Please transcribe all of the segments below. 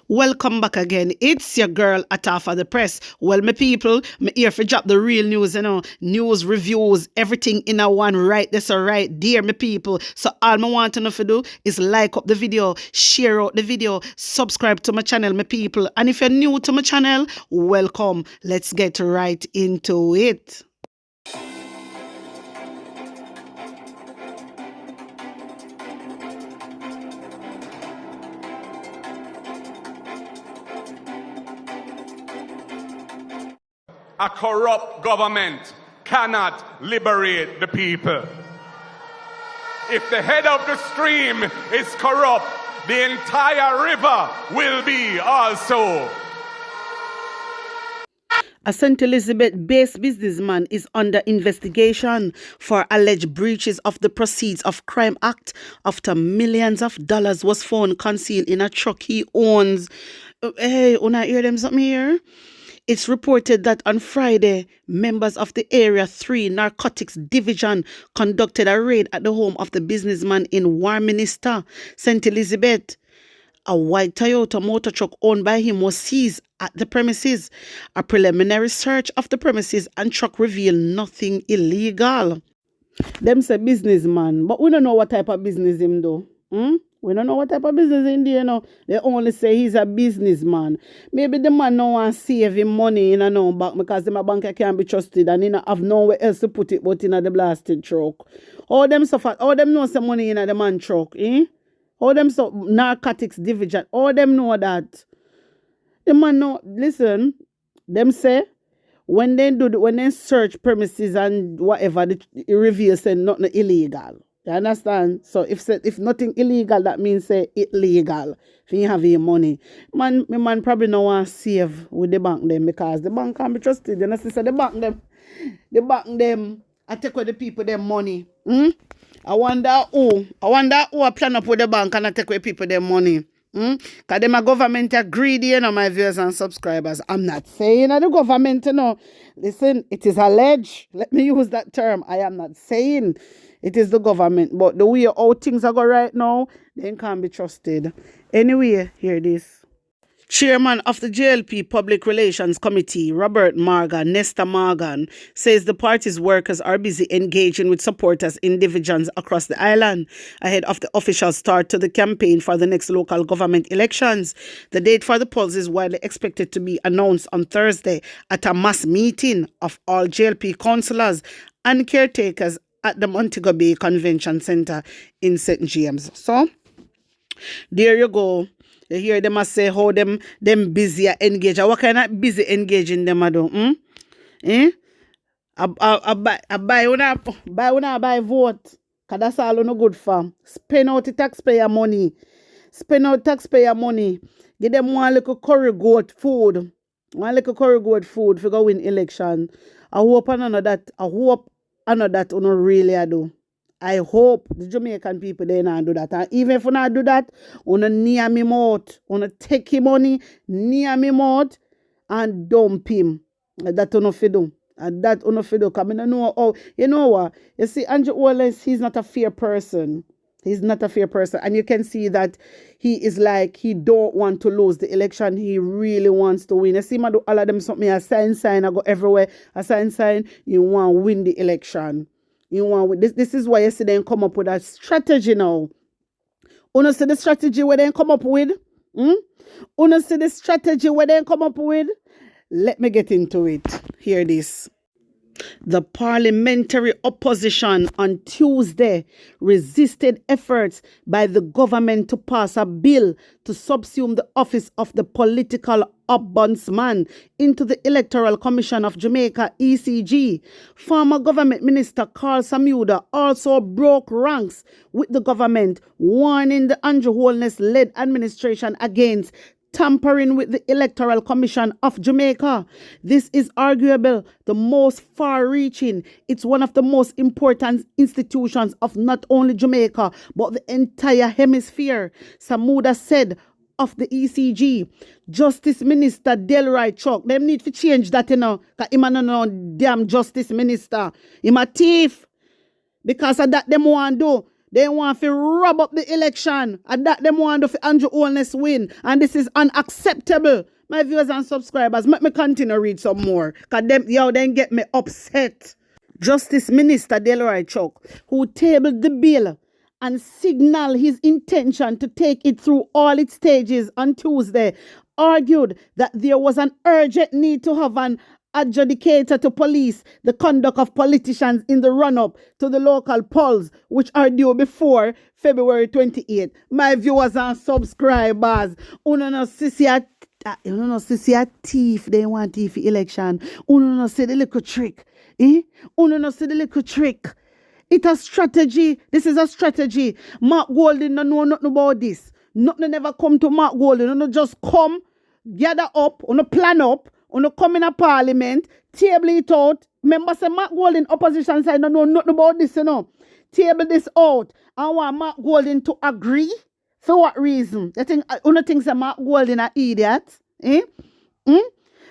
Welcome back again. It's your girl Atafa the Press. Well, my people, me here for drop the real news, news, reviews, everything in a one right. That's all right, dear my people. So all I want to know for do is like up the video, share out the video, subscribe to my channel, my people. And if you're new to my channel, welcome. Let's get right into it. A corrupt government cannot liberate the people. If the head of the stream is corrupt, the entire river will be also. A St. Elizabeth-based businessman is under investigation for alleged breaches of the Proceeds of Crime Act after millions of dollars was found concealed in a truck he owns. Hey, wanna hear them something here? It's reported that on Friday, members of the Area 3 Narcotics Division conducted a raid at the home of the businessman in Warminster, St. Elizabeth. A white Toyota motor truck owned by him was seized at the premises. A preliminary search of the premises and truck revealed nothing illegal. Them say businessman, but we don't know what type of business him do. We don't know what type of business in there, They only say he's a businessman. Maybe the man no want to save him money in a no bank because the bank can't be trusted and he not have nowhere else to put it but in the blasted truck. All them suffer, all them know some money in the man truck, All them so narcotics division, all them know that. The man know, listen, them say when they search premises and whatever, it reveals say nothing illegal. You understand? So if nothing illegal, that means say it legal. If you have your money. My man probably no want to save with the bank them because the bank can't be trusted. You know, so the bank them, I take away the people their money. I wonder who I plan up with the bank and I take away people their money. Because my government are greedy, my viewers and subscribers. I'm not saying that the government, Listen, it is alleged. Let me use that term. I am not saying it is the government. But the way how things are going right now, they can't be trusted. Anyway, hear this. Chairman of the JLP Public Relations Committee, Robert Morgan, Nesta Morgan, says the party's workers are busy engaging with supporters in divisions across the island ahead of the official start to the campaign for the next local government elections. The date for the polls is widely expected to be announced on Thursday at a mass meeting of all JLP councillors and caretakers at the Montego Bay Convention Centre in St. James. So, there you go. You hear them say how them busy engage. What kind of busy engaging them do? I buy vote. Cause that's all no good for. Spend out the taxpayer money. Give them one little curry goat food. For go win election. I hope another that you really do. I hope the Jamaican people they not do that. And even if you not do that, you near me mouth. You take him money, near me mouth, and dump him. That you not do. And that you not do. Because I don't know how. You know what? You see, Andrew Wallace, he's not a fair person. He's not a fair person. And you can see that he is like, he don't want to lose the election. He really wants to win. You see, I do all of them something, a sign, I go everywhere. A sign, you want to win the election. You want this is why you see them come up with a strategy now. You see the strategy where they come up with? You see the strategy where they come up with? Let me get into it. Hear this. The parliamentary opposition on Tuesday resisted efforts by the government to pass a bill to subsume the office of the political ombudsman into the Electoral Commission of Jamaica, ECG. Former government minister Carl Samuda also broke ranks with the government, warning the Andrew Holness-led administration against tampering with the Electoral Commission of Jamaica. This is arguable the most far-reaching. It's one of the most important institutions of not only Jamaica, but the entire hemisphere, Samuda said of the ECG. Justice Minister Delroy Chuck, them need to change that, because him no damn Justice Minister. Him a thief. Because of that, them want to do. They want to rub up the election. And that them want to Andrew Holness win. And this is unacceptable. My viewers and subscribers, let me continue read some more. Because them then get me upset. Justice Minister Delroy Chuck, who tabled the bill and signaled his intention to take it through all its stages on Tuesday, argued that there was an urgent need to have an adjudicator to police the conduct of politicians in the run-up to the local polls, which are due before February 28. My viewers and subscribers, uno no see a thief, they want thief election. Uno no see the little trick. Uno no see the little trick. It's a strategy. This is a strategy. Mark Golding don't know nothing about this. Nothing never come to Mark Golding. Uno just come, gather up, uno plan up, uno come in a parliament, table it out. Remember, say Mark Golding opposition side don't know nothing about this, Table this out. I want Mark Golding to agree. For what reason? You think uno thinks that Mark Golding an idiot?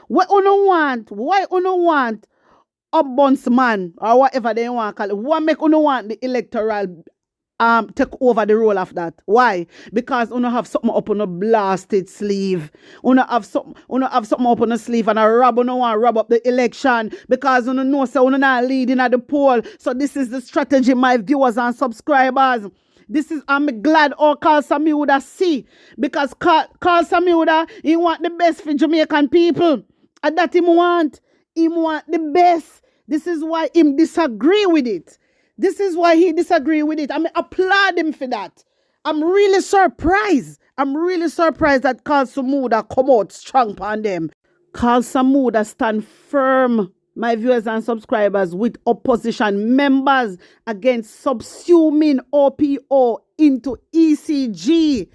What uno want? Why uno want ombudsman or whatever they want to call it? What make uno want the electoral take over the role of that? Why? Because uno have something up on a blasted sleeve. Uno have something up on the sleeve and uno want to rub up the election because uno know so uno not leading at the poll. So this is the strategy, my viewers and subscribers. This is, I'm glad all Carl Samuda see, because Carl Samuda, he want the best for Jamaican people. And that him want the best. This is why him disagree with it. This is why he disagree with it. I mean, applaud him for that. I'm really surprised. That Carl Samuda come out strong on them. Carl Samuda stand firm, my viewers and subscribers, with opposition members against subsuming OPO into ECG.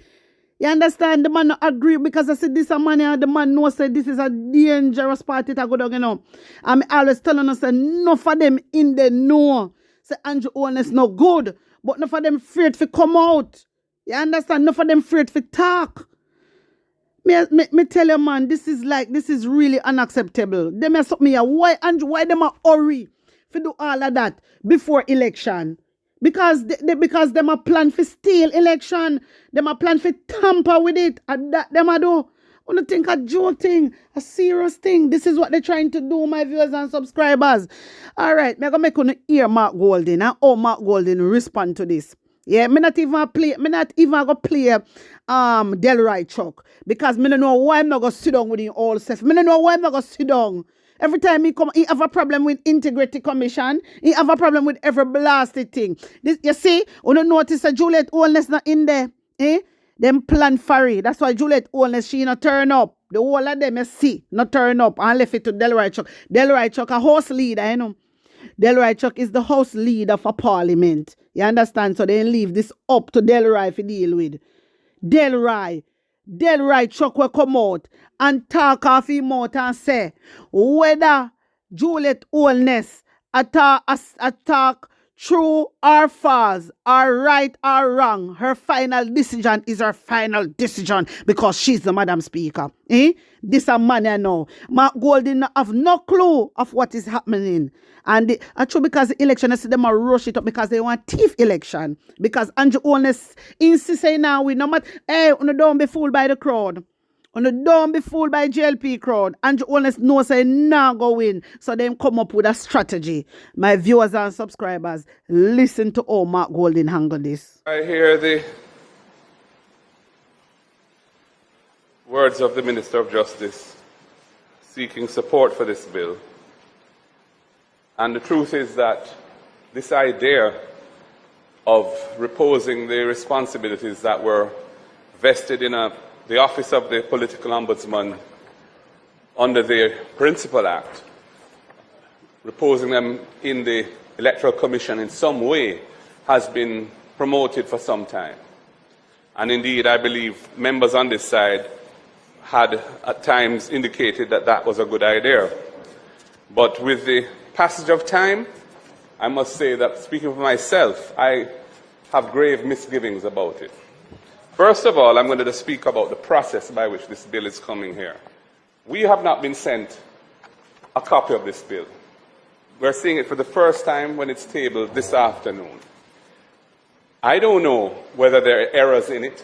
You understand? The man not agree because I said this a man and the man knows that this is a dangerous party to go down, I'm always telling us that enough of them in the know. Say Andrew Holness no good, but enough of them afraid to come out. You understand? Enough of them afraid to talk. Me tell you, man, this is really unacceptable. Them are something here. Why them are hurry to do all of that before election? Because them are plan for steal election. Them are plan for tamper with it. And that them are do. I want to think a joke thing, a serious thing. This is what they're trying to do, my viewers and subscribers. All right, I'm going to hear Mark Golding and how Mark Golding respond to this. Yeah, me not even go play Delroy Chuck, because me don't know why I'm not going to sit down with him all self. Me don't know why I'm not going to sit down. Every time he come, he have a problem with Integrity Commission. He have a problem with every blasted thing. This, you see, you don't notice that Juliet Holness not in there. Them plan furry. That's why Juliet Holness, she not turn up. The whole of them, you see, not turn up and left it to Delroy Chuck. Delroy Chuck, a house leader, Delroy Chuck is the house leader for Parliament. You understand? So they leave this up to Delroy to deal with. Delroy Chuck will come out and talk off him out and say whether Juliet Holness attack true or false, or right or wrong, her final decision is her final decision because she's the Madam Speaker. This a man I know. Mark Golding have no clue of what is happening. And actually, because the election, I see them rush it up because they want thief election. Because Andrew Holness insists now we no matter, don't be fooled by the crowd. Don't be fooled by JLP crowd. Andrew Holness knows say nah go win. So they come up with a strategy. My viewers and subscribers, listen to how Mark Golding handle this. I hear the words of the Minister of Justice seeking support for this bill. And the truth is that this idea of reposing the responsibilities that were vested in the office of the political ombudsman under the Principal Act, reposing them in the Electoral Commission in some way, has been promoted for some time. And indeed, I believe members on this side had at times indicated that that was a good idea. But with the passage of time, I must say that, speaking for myself, I have grave misgivings about it. First of all, I'm going to speak about the process by which this bill is coming here. We have not been sent a copy of this bill. We're seeing it for the first time when it's tabled this afternoon. I don't know whether there are errors in it.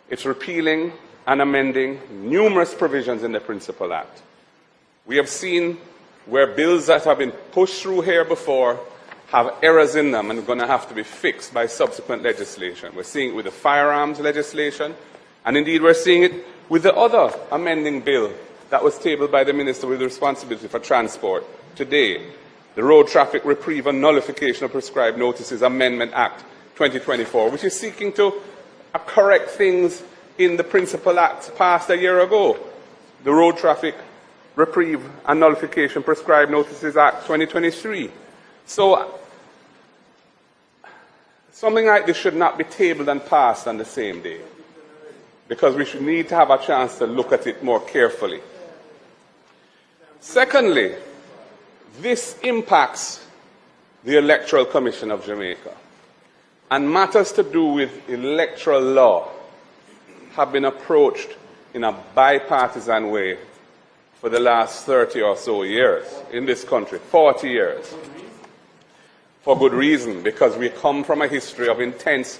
It's repealing and amending numerous provisions in the Principal Act. We have seen where bills that have been pushed through here before have errors in them and are going to have to be fixed by subsequent legislation. We're seeing it with the firearms legislation, and indeed we're seeing it with the other amending bill that was tabled by the Minister with responsibility for transport today, the Road Traffic Reprieve and Nullification of Prescribed Notices Amendment Act 2024, which is seeking to correct things in the Principal Act passed a year ago, the Road Traffic Reprieve and Nullification Prescribed Notices Act 2023. So something like this should not be tabled and passed on the same day, because we should need to have a chance to look at it more carefully. Secondly, this impacts the Electoral Commission of Jamaica, and matters to do with electoral law have been approached in a bipartisan way for the last 30 or so years in this country, 40 years. For good reason, because we come from a history of intense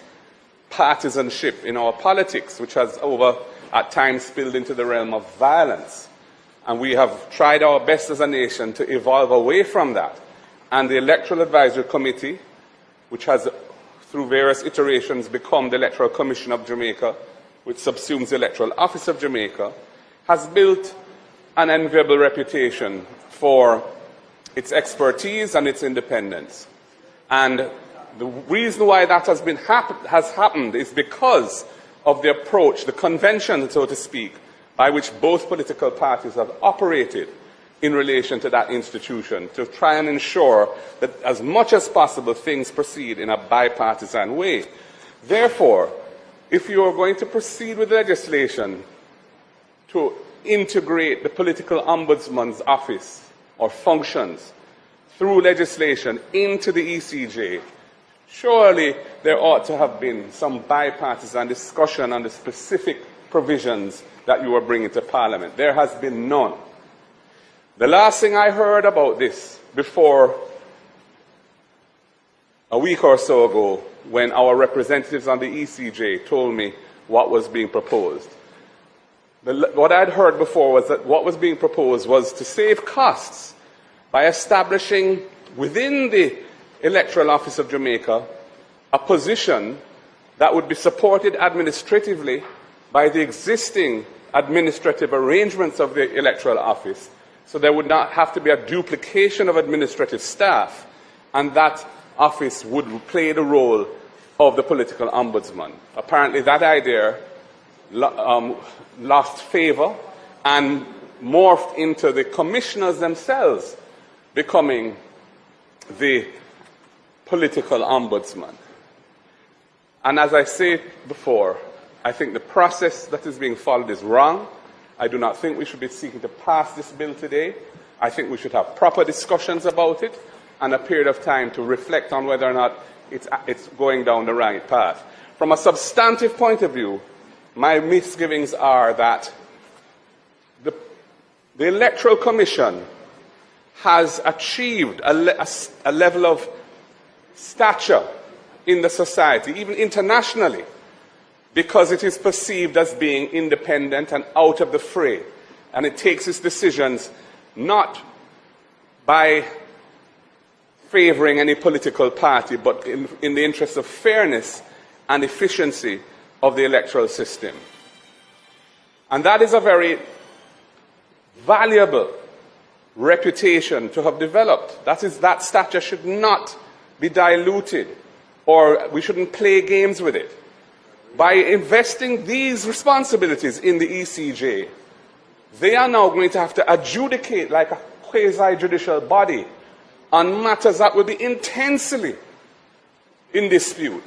partisanship in our politics, which has at times spilled into the realm of violence. And we have tried our best as a nation to evolve away from that. And the Electoral Advisory Committee, which has through various iterations become the Electoral Commission of Jamaica, which subsumes the Electoral Office of Jamaica, has built an enviable reputation for its expertise and its independence. And the reason why that has happened is because of the approach, the convention, so to speak, by which both political parties have operated in relation to that institution to try and ensure that as much as possible things proceed in a bipartisan way. Therefore, if you are going to proceed with legislation to integrate the political ombudsman's office or functions through legislation into the ECJ, surely there ought to have been some bipartisan discussion on the specific provisions that you are bringing to Parliament. There has been none. The last thing I heard about this before a week or so ago, when our representatives on the ECJ told me what was being proposed, what I'd heard before was that what was being proposed was to save costs by establishing within the Electoral Office of Jamaica a position that would be supported administratively by the existing administrative arrangements of the Electoral Office, so there would not have to be a duplication of administrative staff, and that office would play the role of the political ombudsman. Apparently that idea lost favour and morphed into the commissioners themselves becoming the political ombudsman. And as I said before, I think the process that is being followed is wrong. I do not think we should be seeking to pass this bill today. I think we should have proper discussions about it and a period of time to reflect on whether or not it's going down the right path. From a substantive point of view, my misgivings are that the Electoral Commission has achieved a level of stature in the society, even internationally, because it is perceived as being independent and out of the fray. And it takes its decisions not by favouring any political party, but in the interest of fairness and efficiency of the electoral system. And that is a very valuable reputation to have developed. That stature should not be diluted, or we shouldn't play games with it. By investing these responsibilities in the ECJ, they are now going to have to adjudicate like a quasi-judicial body on matters that will be intensely in dispute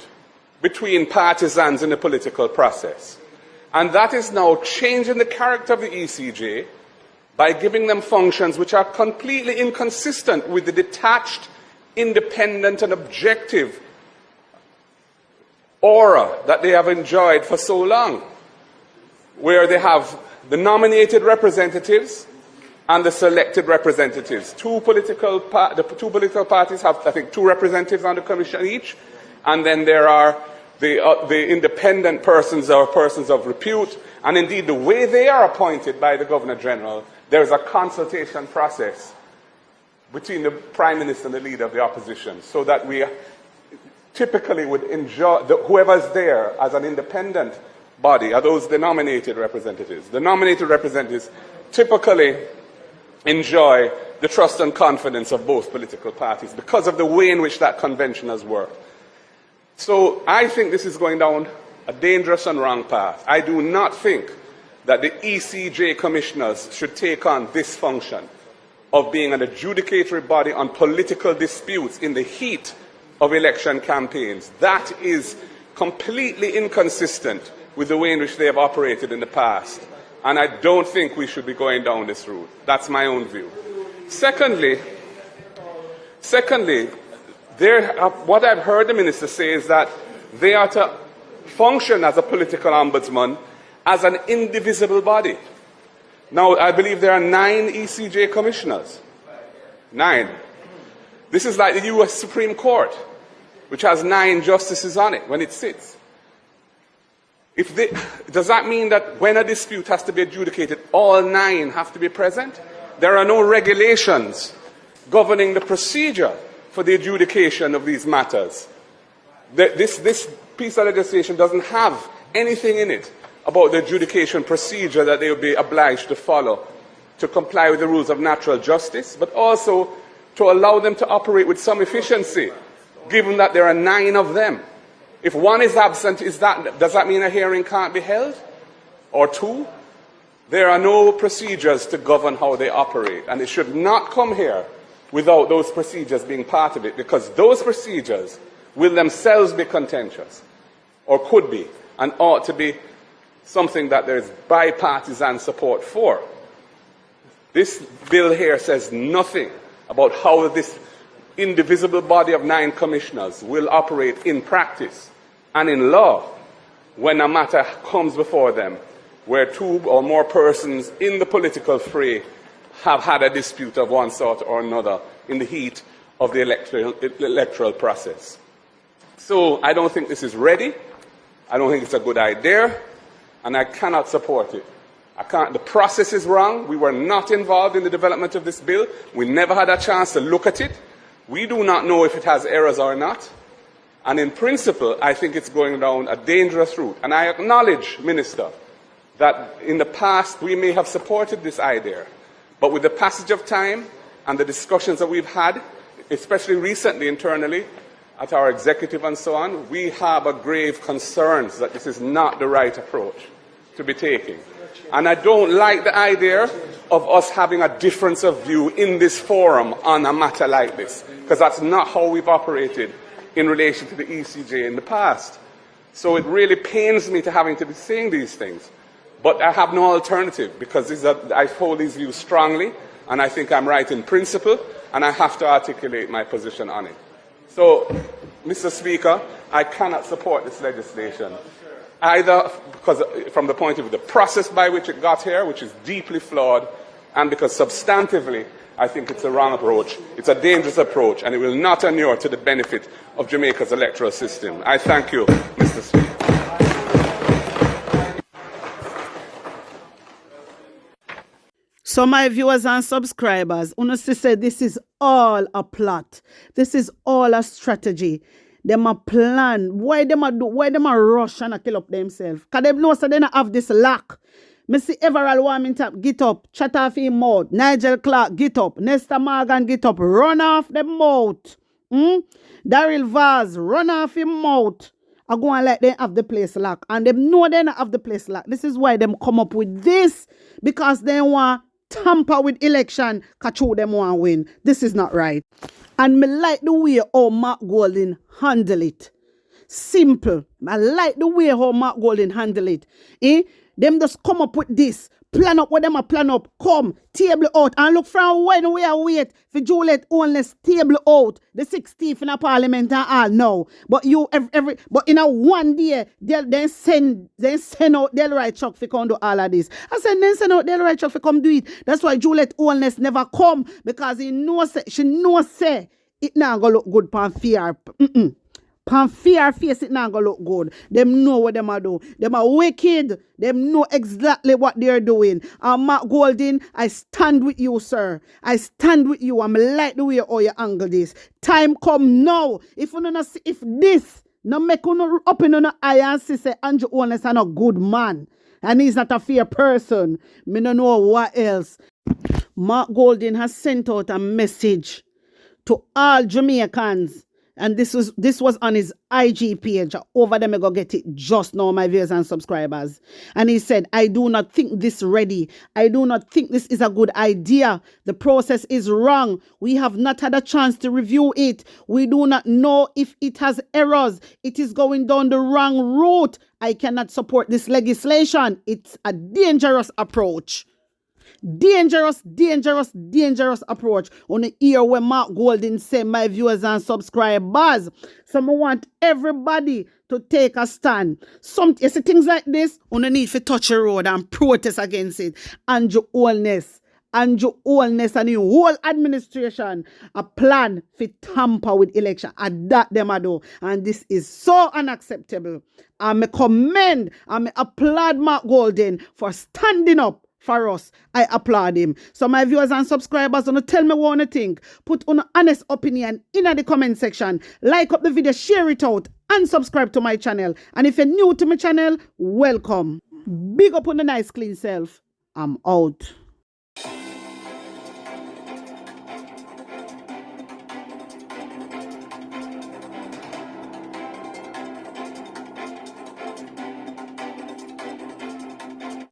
between partisans in the political process. And that is now changing the character of the ECJ by giving them functions which are completely inconsistent with the detached, independent and objective aura that they have enjoyed for so long, where they have the nominated representatives and the selected representatives. The two political parties have, I think, 2 representatives on the commission each, And then there are the independent persons or persons of repute. And indeed, the way they are appointed by the Governor-General, there is a consultation process between the Prime Minister and the Leader of the Opposition, so that we typically would enjoy, whoever's there as an independent body are those the nominated representatives. The nominated representatives typically enjoy the trust and confidence of both political parties because of the way in which that convention has worked. So I think this is going down a dangerous and wrong path. I do not think that the ECJ commissioners should take on this function of being an adjudicatory body on political disputes in the heat of election campaigns. That is completely inconsistent with the way in which they have operated in the past. And I don't think we should be going down this route. That's my own view. Secondly, what I've heard the minister say is that they are to function as a political ombudsman as an indivisible body. Now, I believe there are 9 ECJ commissioners. 9. This is like the US Supreme Court, which has 9 justices on it when it sits. Does that mean that when a dispute has to be adjudicated, all 9 have to be present? There are no regulations governing the procedure for the adjudication of these matters. This piece of legislation doesn't have anything in it about the adjudication procedure that they will be obliged to follow to comply with the rules of natural justice, but also to allow them to operate with some efficiency, given that there are 9 of them. If one is absent, does that mean a hearing can't be held? Or 2? There are no procedures to govern how they operate, and it should not come here without those procedures being part of it, because those procedures will themselves be contentious, or could be, and ought to be something that there is bipartisan support for. This bill here says nothing about how this indivisible body of 9 commissioners will operate in practice and in law when a matter comes before them where 2 or more persons in the political fray have had a dispute of one sort or another in the heat of the electoral process. So I don't think this is ready. I don't think it's a good idea, and I cannot support it. The process is wrong. We were not involved in the development of this bill. We never had a chance to look at it. We do not know if it has errors or not. And in principle, I think it's going down a dangerous route. And I acknowledge, Minister, that in the past we may have supported this idea. But with the passage of time and the discussions that we've had, especially recently internally at our executive and so on, we have a grave concerns that this is not the right approach to be taking. And I don't like the idea of us having a difference of view in this forum on a matter like this, because that's not how we've operated in relation to the ECJ in the past. So it really pains me to having to be saying these things. But I have no alternative, because I hold these views strongly, and I think I'm right in principle, and I have to articulate my position on it. So, Mr. Speaker, I cannot support this legislation, either because from the point of view of the process by which it got here, which is deeply flawed, and because substantively I think it's a wrong approach. It's a dangerous approach, and it will not inure to the benefit of Jamaica's electoral system. I thank you, Mr. Speaker. So my viewers and subscribers, honestly say this is all a plot. This is all a strategy. Them a plan. Why them a rush and a kill up themselves? Because they know so they don't have this lack. Me see Everall warming tap, get up, chat off him mouth. Nigel Clark, get up. Nesta Morgan, get up. Run off the mouth. Daryl Vaz, run off him mouth. I go and let them have the place locked. And them know they don't have the place locked. This is why them come up with this. Because they want tamper with election, catch them want win. This is not right. And me like the way how Mark Golding handle it. Simple. I like the way how Mark Golding handle it. Them just come up with this. Plan up what them a plan up. Come, table out. And look from when we are wait for Juliet only table out. The 16th in a parliament and all now. But you but in a one day, they'll send out Del Right Chuck for come do all of this. I said then send out Del Right Chuck for come do it. That's why Juliet Onless never come. Because she knows say it not gonna look good for fear. Pan fear face it not gonna look good. Them know what them are do. Them are wicked. Them know exactly what they're doing. And Mark Golding, I stand with you, sir. I stand with you. I'm like the way you angle this. Time come now. If this no make you open on eye and say Andrew Holness is a good man and he's not a fair person. Me no know what else. Mark Golding has sent out a message to all Jamaicans, and this was on his IG page. Over there, I go get it just now, my viewers and subscribers. And he said, I do not think this ready. I do not think this is a good idea. The process is wrong. We have not had a chance to review it. We do not know if it has errors. It is going down the wrong route. I cannot support this legislation. It's a dangerous approach. Dangerous approach. On the ear where Mark Golding say, my viewers and subscribers. So I want everybody to take a stand. You see things like this, on the need to touch a road and protest against it. Andrew Holness and the whole administration a plan for tamper with election. And that them a do. And this is so unacceptable. I commend, I applaud Mark Golding for standing up for us. I applaud him. So my viewers and subscribers, don't tell me what you think. Put an honest opinion in the comment section. Like up the video, share it out, and subscribe to my channel. And if you're new to my channel, welcome. Big up on the nice clean self. I'm out.